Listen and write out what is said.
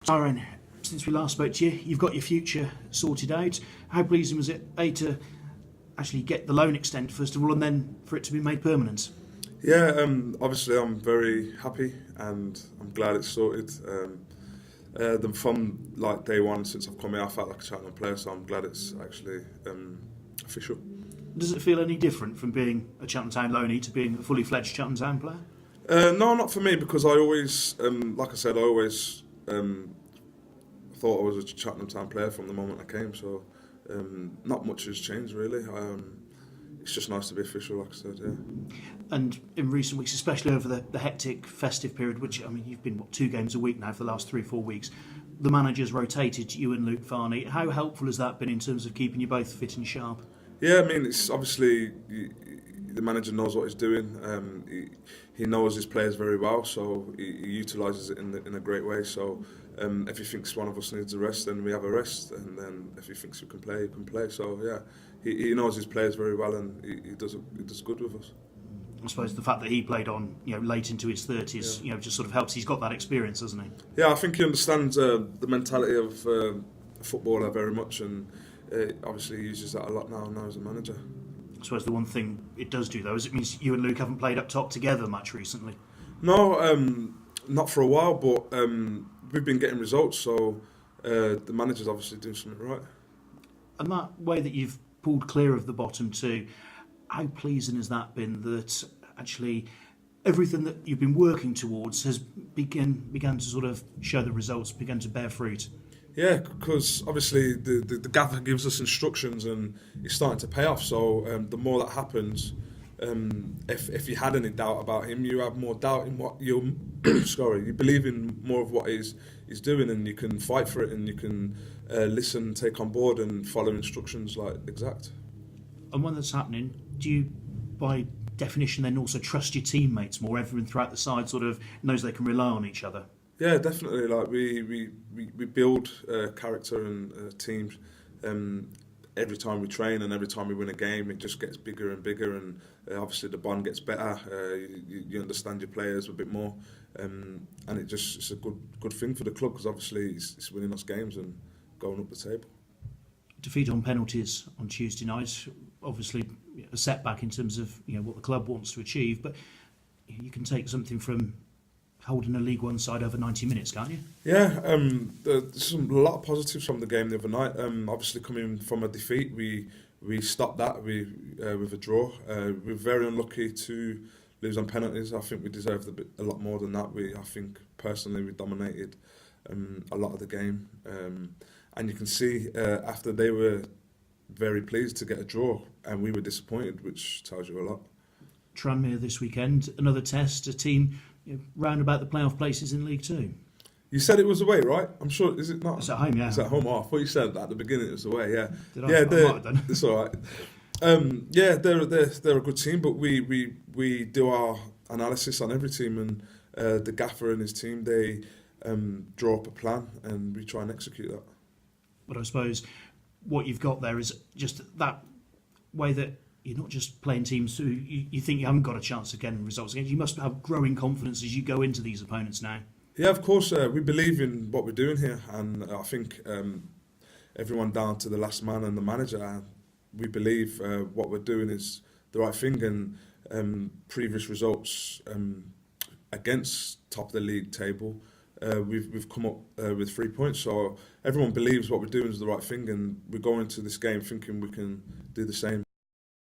Tyrone, since we last spoke to you, you've got your future sorted out. How pleasing was it, A, to actually get the loan extent first of all, and then for it to be made permanent? Yeah, obviously I'm very happy and I'm glad it's sorted. From like day one since I've come here, I felt like a Cheltenham player, so I'm glad it's actually official. Does it feel any different from being a Cheltenham Town loanee to being a fully fledged Cheltenham Town player? No, not for me, because I always, like I said, I always thought I was a Cheltenham Town player from the moment I came, so not much has changed really. It's just nice to be official, like I said, yeah. And in recent weeks, especially over the hectic festive period, which, I mean, you've been, 2 games a week now for the last 3 or 4 weeks, the manager's rotated, you and Luke Varney. How helpful has that been in terms of keeping you both fit and sharp? Yeah, I mean, it's obviously the manager knows what he's doing. He knows his players very well, so he utilises it in a great way. So if he thinks one of us needs a rest, then we have a rest, and then if he thinks we can play, he can play. So yeah, he knows his players very well, and he does good with us. I suppose the fact that he played on, late into his 30s, just sort of helps. He's got that experience, hasn't he? Yeah, I think he understands the mentality of a footballer very much, and obviously he uses that a lot now as a manager. I suppose the one thing it does do, though, is it means you and Luke haven't played up top together much recently. No, not for a while, but we've been getting results, so the manager's obviously doing something right. And that way that you've pulled clear of the bottom two, how pleasing has that been that actually everything that you've been working towards has began to sort of show the results, began to bear fruit? Yeah, because obviously the gaffer gives us instructions and it's starting to pay off. So the more that happens, if you had any doubt about him, you have more doubt in what you you believe in more of what he's doing, and you can fight for it, and you can listen, take on board, and follow instructions like exact. And when that's happening, do you, by definition, then also trust your teammates more? Everyone throughout the side sort of knows they can rely on each other. Yeah, definitely. Like we build character and teams. Every time we train and every time we win a game, it just gets bigger and bigger, and obviously the bond gets better. You understand your players a bit more, and it's a good thing for the club, because obviously it's winning us games and going up the table. Defeat on penalties on Tuesday night, obviously a setback in terms of what the club wants to achieve, but you can take something from holding a League One side over 90 minutes, can't you? Yeah, there's a lot of positives from the game the other night. Obviously, coming from a defeat, we stopped that with a draw. We're very unlucky to lose on penalties. I think we deserved a lot more than that. I think personally we dominated a lot of the game, and you can see after they were very pleased to get a draw, and we were disappointed, which tells you a lot. Tranmere this weekend, another test, a team round about the playoff places in League Two. You said it was away, right? I'm sure. Is it not? It's at home, yeah. It's at home. Oh, I thought you said at the beginning it was away. Yeah. Did I? Yeah, I might have done. It's all right. Yeah, they're a good team, but we do our analysis on every team, and the gaffer and his team, they draw up a plan and we try and execute that. But I suppose what you've got there is just that way that you're not just playing teams who you think you haven't got a chance of getting results against. You must have growing confidence as you go into these opponents now. Yeah, of course. We believe in what we're doing here, and I think everyone down to the last man and the manager, we believe what we're doing is the right thing, and previous results against top of the league table, we've come up with 3 points. So everyone believes what we're doing is the right thing, and we're going into this game thinking we can do the same.